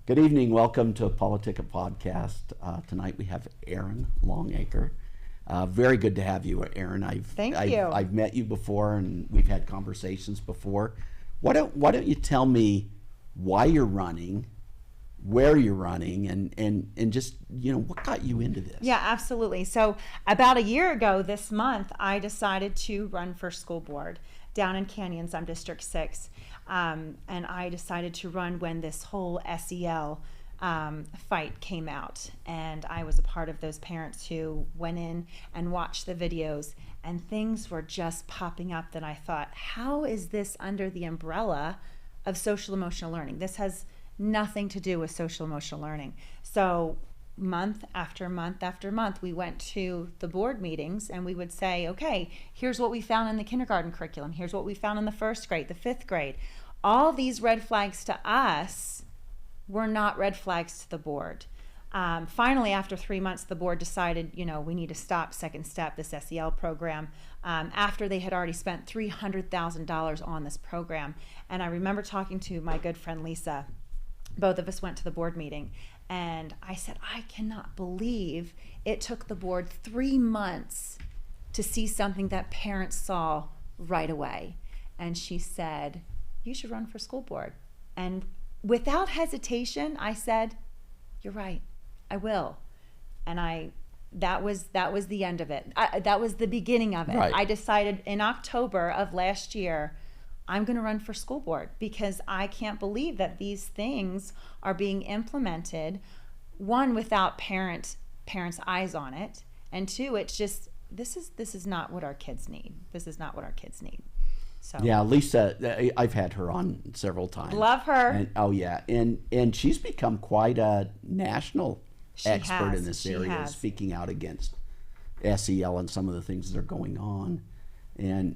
Good evening. Welcome to PoliticIt podcast. Tonight we have Erin Longacre. Very good to have you, Erin. Thank you. I've met you before, and we've had conversations before. Why don't you tell me why you're running, where you're running, and just what got you into this? Yeah, absolutely. So about a year ago this month, I decided to run for school board down in Canyons. I'm District 6. And I decided to run when this whole SEL fight came out. And I was a part of those parents who went in and watched the videos, and things were just popping up that I thought, how is this under the umbrella of social emotional learning? This has nothing to do with social emotional learning. So month after month after month, we went to the board meetings and we would say, okay, here's what we found in the kindergarten curriculum. Here's what we found in the first grade, the fifth grade. All these red flags to us were not red flags to the board. Finally, after 3 months, the board decided, we need to stop Second Step, this SEL program, after they had already spent $300,000 on this program. And I remember talking to my good friend Lisa. Both of us went to the board meeting, and I said, I cannot believe it took the board 3 months to see something that parents saw right away. And she said, you should run for school board. And without hesitation, I said, you're right, I will. And that was the end of it. That was the beginning of it. Right. I decided in October of last year, I'm going to run for school board because I can't believe that these things are being implemented, one, without parents' eyes on it, and two, it's just this is not what our kids need. This is not what our kids need. So Yeah, Lisa, I've had her on several times. Love her. And, oh yeah, and she's become quite a national expert in this area, speaking out against SEL and some of the things that are going on. And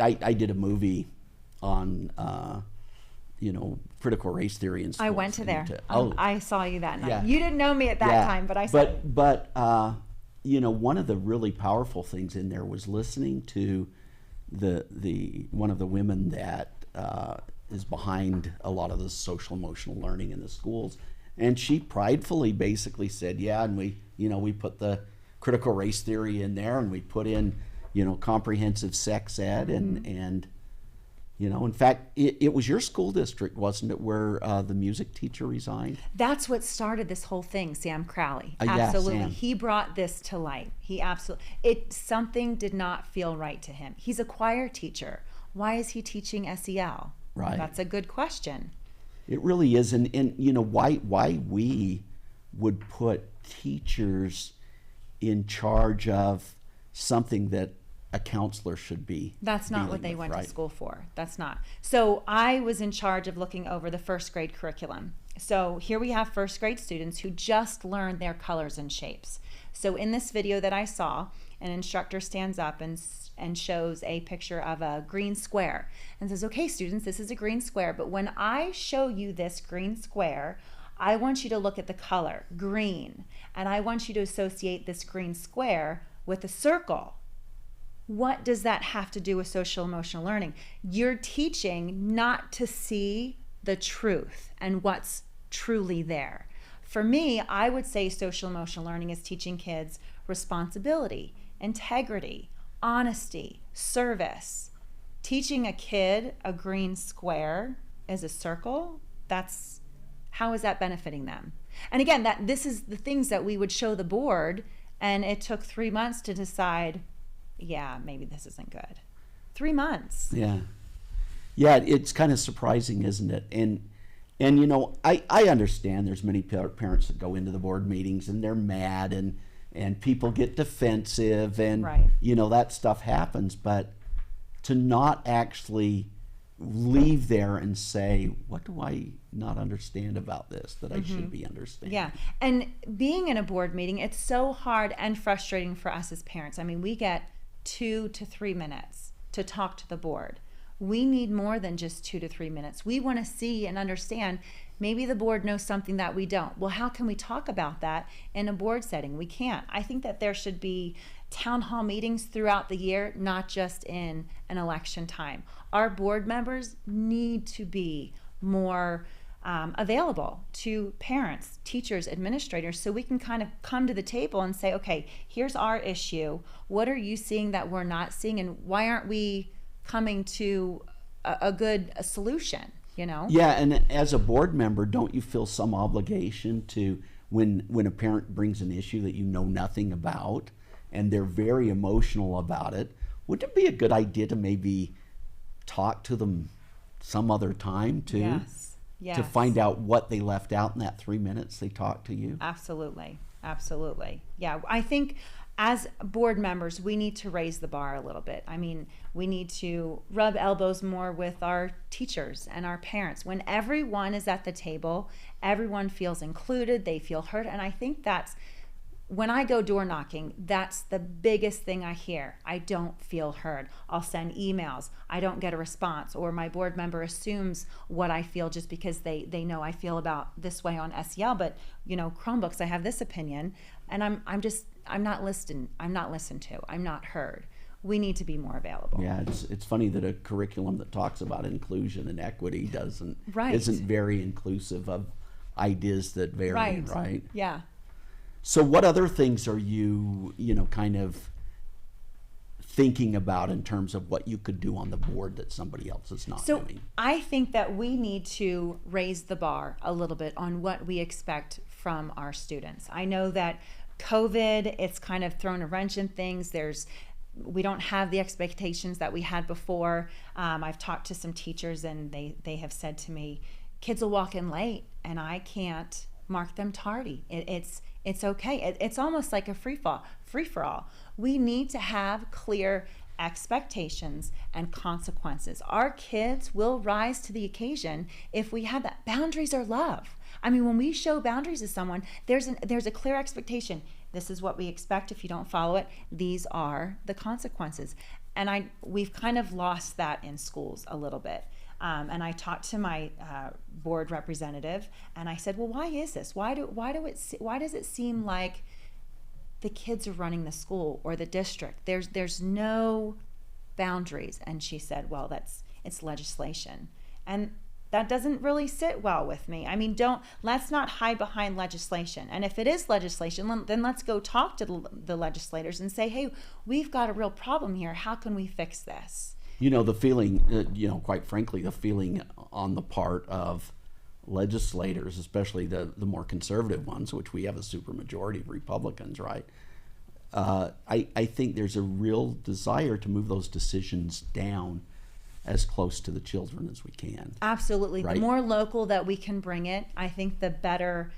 I did a movie on critical race theory in schools. I went to there. I saw you that night. Yeah. You didn't know me at that time, but I saw you. But one of the really powerful things in there was listening to the one of the women that is behind a lot of the social emotional learning in the schools, and she pridefully basically said, yeah, and we put the critical race theory in there, and we put in comprehensive sex ed, and in fact, it was your school district, wasn't it, where the music teacher resigned? That's what started this whole thing, Sam Crowley. Yeah, Absolutely. Sam. He brought this to light. Something did not feel right to him. He's a choir teacher. Why is he teaching SEL? Right. That's a good question. It really is, and why we would put teachers in charge of something that a counselor should be. That's not what they went to school for. That's not. So I was in charge of looking over the first grade curriculum. So here we have first grade students who just learned their colors and shapes. So in this video that I saw, an instructor stands up and shows a picture of a green square and says, okay, students, this is a green square, but when I show you this green square, I want you to look at the color, green, and I want you to associate this green square with a circle. What does that have to do with social emotional learning? You're teaching not to see the truth and what's truly there. For me, I would say social emotional learning is teaching kids responsibility, integrity, honesty, service. Teaching a kid a green square is a circle, how is that benefiting them? And again, this is the things that we would show the board, and it took 3 months to decide, yeah, maybe this isn't good. 3 months. Yeah, it's kind of surprising, isn't it? And I understand there's many parents that go into the board meetings and they're mad and people get defensive and right. That stuff happens, but to not actually leave there and say, what do I not understand about this that I should be understanding? Yeah, and being in a board meeting, it's so hard and frustrating for us as parents. I mean, we get 2 to 3 minutes to talk to the board. We need more than just 2 to 3 minutes. We want to see and understand, maybe the board knows something that we don't. Well, how can we talk about that in a board setting? We can't. I think that there should be town hall meetings throughout the year, not just in an election time. Our board members need to be more available to parents, teachers, administrators, so we can kind of come to the table and say, okay, here's our issue. What are you seeing that we're not seeing, and why aren't we coming to a solution, you know? Yeah, and as a board member, don't you feel some obligation to, when a parent brings an issue that you know nothing about and they're very emotional about it, wouldn't it be a good idea to maybe talk to them some other time too? Yes. To find out what they left out in that 3 minutes they talked to you? Absolutely. Absolutely. Yeah, I think as board members, we need to raise the bar a little bit. I mean, we need to rub elbows more with our teachers and our parents. When everyone is at the table, everyone feels included, they feel heard, and I think that's, when I go door knocking, that's the biggest thing I hear. I don't feel heard. I'll send emails. I don't get a response, or my board member assumes what I feel just because they know I feel about this way on SEL. But you know, Chromebooks, I have this opinion, and I'm not listened to. I'm not heard. We need to be more available. Yeah, it's funny that a curriculum that talks about inclusion and equity isn't very inclusive of ideas that vary, right? Yeah. So what other things are you kind of thinking about in terms of what you could do on the board that somebody else is not doing? I think that we need to raise the bar a little bit on what we expect from our students. I know that COVID, it's kind of thrown a wrench in things. We don't have the expectations that we had before. I've talked to some teachers and they have said to me, kids will walk in late and I can't mark them tardy. It's okay. It's almost like a free for all. We need to have clear expectations and consequences. Our kids will rise to the occasion if we have that. Boundaries are love. I mean, when we show boundaries to someone, there's a clear expectation. This is what we expect. If you don't follow it, these are the consequences. And we've kind of lost that in schools a little bit. And I talked to my board representative, and I said, "Well, why is this? Why does it seem like the kids are running the school or the district? There's no boundaries." And she said, "Well, it's legislation," and that doesn't really sit well with me. I mean, let's not hide behind legislation. And if it is legislation, then let's go talk to the legislators and say, "Hey, we've got a real problem here. How can we fix this?" The feeling, quite frankly, the feeling on the part of legislators, especially the more conservative ones, which we have a supermajority of Republicans, right? I think there's a real desire to move those decisions down as close to the children as we can. Absolutely. Right? The more local that we can bring it, I think the better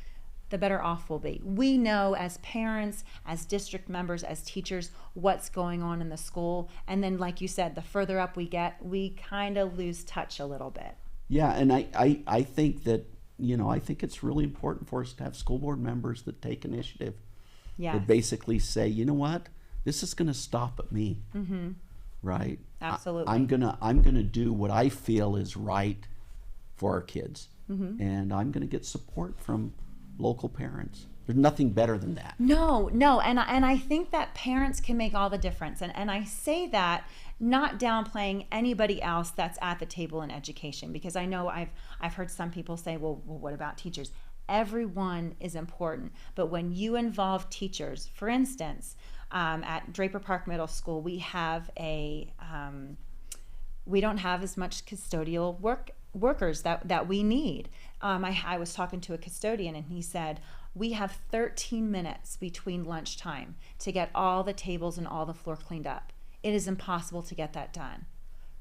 off we'll be. We know as parents, as district members, as teachers, what's going on in the school. And then, like you said, the further up we get, we kind of lose touch a little bit. Yeah, and I think that, I think it's really important for us to have school board members that take initiative. Yes. That basically say, you know what, this is going to stop at me. Mm-hmm. Right? Absolutely. I'm gonna do what I feel is right for our kids. Mm-hmm. And I'm gonna get support from local parents. There's nothing better than that. No, and I think that parents can make all the difference. And I say that not downplaying anybody else that's at the table in education, because I know I've heard some people say, well, what about teachers? Everyone is important, but when you involve teachers, for instance, at Draper Park Middle School, we have we don't have as much custodial workers that we need. I was talking to a custodian and he said, we have 13 minutes between lunchtime to get all the tables and all the floor cleaned up. It is impossible to get that done.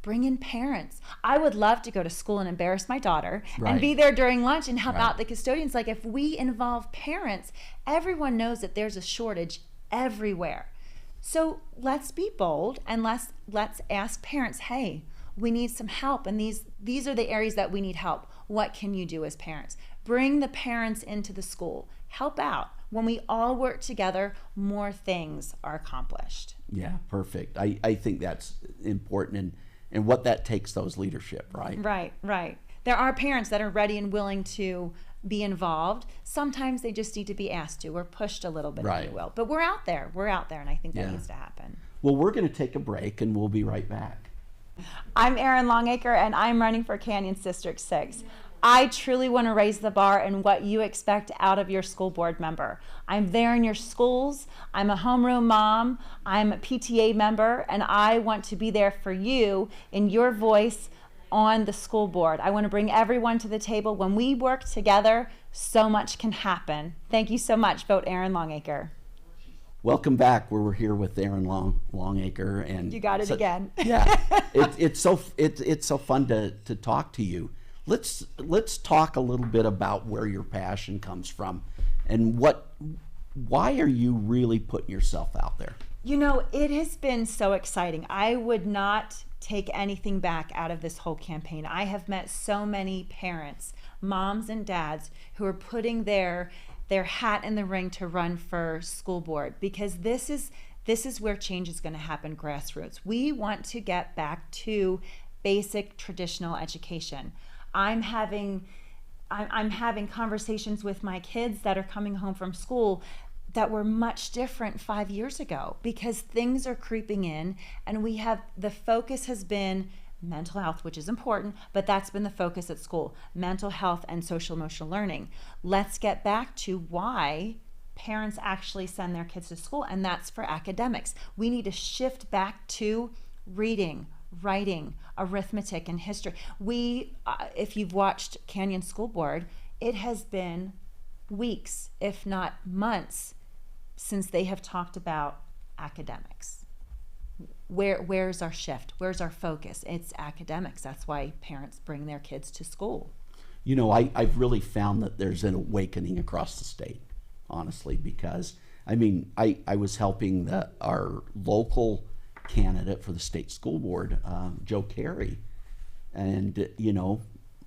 Bring in parents. I would love to go to school and embarrass my daughter and be there during lunch and help out the custodians. Like, if we involve parents, everyone knows that there's a shortage everywhere. So let's be bold and let's ask parents, hey, we need some help, and these are the areas that we need help. What can you do as parents? Bring the parents into the school. Help out. When we all work together, more things are accomplished. Yeah, perfect. I think that's important, and what that takes, those leadership, right? Right. There are parents that are ready and willing to be involved. Sometimes they just need to be asked to, or pushed a little bit, if you will. But we're out there, and I think that needs to happen. Well, we're going to take a break, and we'll be right back. I'm Erin Longacre, and I'm running for Canyons District 6. I truly want to raise the bar in what you expect out of your school board member. I'm there in your schools. I'm a homeroom mom. I'm a PTA member, and I want to be there for you in your voice on the school board. I want to bring everyone to the table. When we work together, so much can happen. Thank you so much. Vote Erin Longacre. Welcome back. We're here with Erin Longacre, and You got it again. Yeah, it's so fun to talk to you. Let's talk a little bit about where your passion comes from, and why are you really putting yourself out there? You know, it has been so exciting. I would not take anything back out of this whole campaign. I have met so many parents, moms and dads, who are putting their hat in the ring to run for school board, because this is where change is going to happen. Grassroots. We want to get back to basic traditional education. I'm having conversations with my kids that are coming home from school that were much different 5 years ago, because things are creeping in, and the focus has been mental health, which is important, but that's been the focus at school, mental health and social emotional learning. Let's get back to why parents actually send their kids to school, and that's for academics. We need to shift back to reading, writing, arithmetic, and history. If you've watched Canyon School Board, it has been weeks, if not months, since they have talked about academics. Where's our shift? Where's our focus? It's academics. That's why parents bring their kids to school. You know, I've really found that there's an awakening across the state, honestly, because I was helping our local candidate for the state school board, Joe Carey, and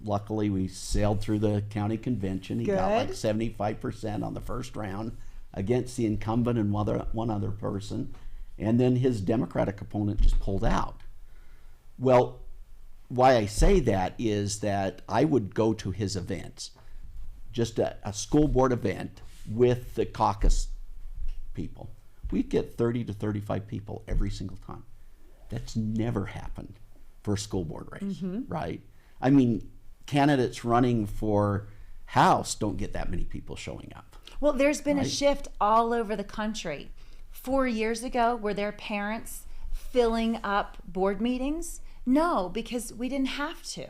luckily we sailed through the county convention. He got like 75% on the first round against the incumbent and one other person. And then his Democratic opponent just pulled out. Well, why I say that is that I would go to his events, just a school board event with the caucus people. We'd get 30 to 35 people every single time. That's never happened for a school board race, right? I mean, candidates running for House don't get that many people showing up. Well, there's been a shift all over the country. 4 years ago, were there parents filling up board meetings? No, because we didn't have to.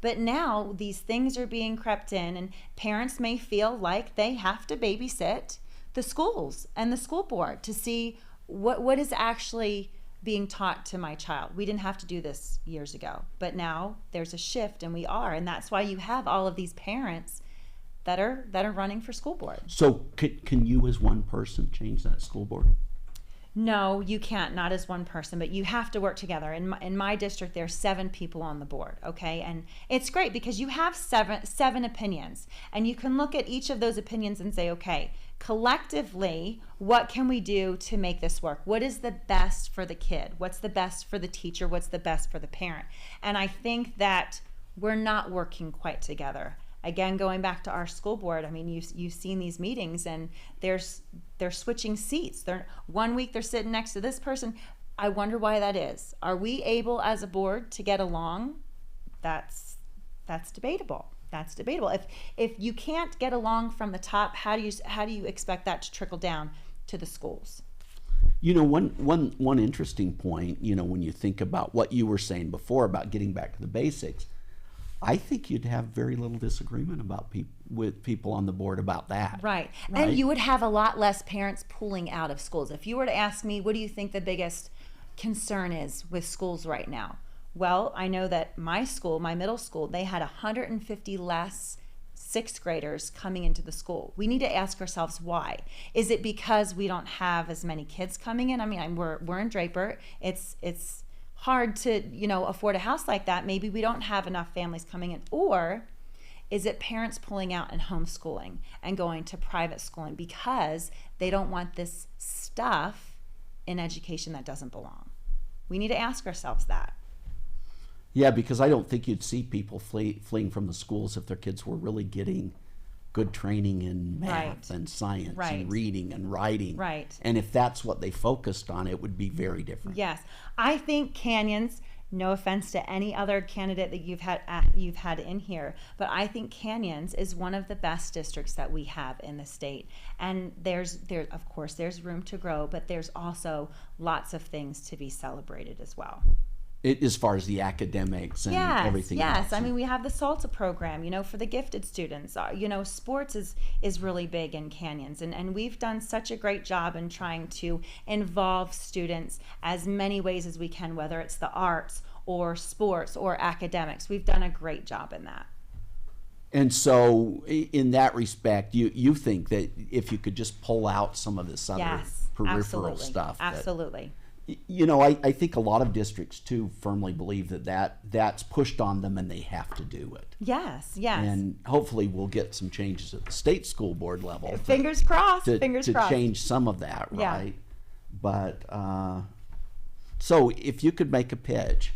But now these things are being crept in, and parents may feel like they have to babysit the schools and the school board to see what is actually being taught to my child. We didn't have to do this years ago, but now there's a shift, and we are, and that's why you have all of these parents that are running for school board. So can you as one person change that school board? No, you can't, not as one person, but you have to work together. In my district, there's 7 people on the board, okay? And it's great because you have seven opinions, and you can look at each of those opinions and say, okay, collectively, what can we do to make this work? What is the best for the kid? What's the best for the teacher? What's the best for the parent? And I think that we're not working quite together. Again, going back to our school board, I mean, you've seen these meetings, and they're switching seats. One week they're sitting next to this person. I wonder why that is. Are we able as a board to get along? That's debatable. That's debatable. If you can't get along from the top, how do you expect that to trickle down to the schools? You know, one interesting point, when you think about what you were saying before about getting back to the basics, I think you'd have very little disagreement with people on the board about that. Right. And you would have a lot less parents pulling out of schools. If you were to ask me, what do you think the biggest concern is with schools right now? Well, I know that my school, my middle school, they had 150 less 6th graders coming into the school. We need to ask ourselves why. Is it because we don't have as many kids coming in? I mean, we're in Draper. It's hard to afford a house like that. Maybe we don't have enough families coming in. Or is it parents pulling out and homeschooling and going to private schooling because they don't want this stuff in education that doesn't belong? We need to ask ourselves that. Yeah, because I don't think you'd see people fleeing from the schools if their kids were really getting good training in math and science and reading and writing. Right. And if that's what they focused on, it would be very different. Yes. I think Canyons No offense to any other candidate that you've had in here, but I think Canyons is one of the best districts that we have in the state. And there's of course there's room to grow, but there's also lots of things to be celebrated as well. As far as the academics and everything Yes, else. I mean, we have the SALTA program, for the gifted students. Sports is really big in Canyons, and we've done such a great job in trying to involve students as many ways as we can, whether it's the arts or sports or academics. We've done a great job in that. And so in that respect, you think that if you could just pull out some of this other peripheral absolutely. stuff. Absolutely. I think a lot of districts too firmly believe that's pushed on them and they have to do it. Yes. And hopefully we'll get some changes at the state school board level. Fingers crossed. To crossed. change some of that, right? Yeah. But so if you could make a pitch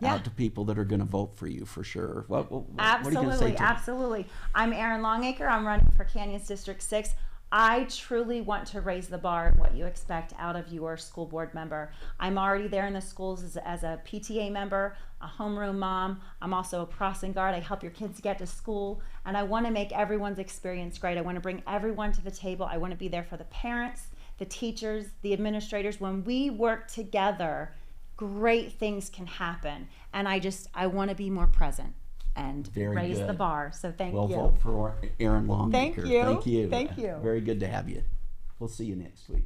out to people that are going to vote for you for sure, what are you going to say to them? Absolutely. I'm Erin Longacre. I'm running for Canyons District 6. I truly want to raise the bar in what you expect out of your school board member. I'm already there in the schools as a PTA member, a homeroom mom. I'm also a crossing guard. I help your kids get to school, and I want to make everyone's experience great. I want to bring everyone to the table. I want to be there for the parents, the teachers, the administrators. When we work together, great things can happen, and I want to be more present and raise the bar. So thank you. Well, vote for Erin Longacre. Thank you. Thank you. Thank you. Very good to have you. We'll see you next week.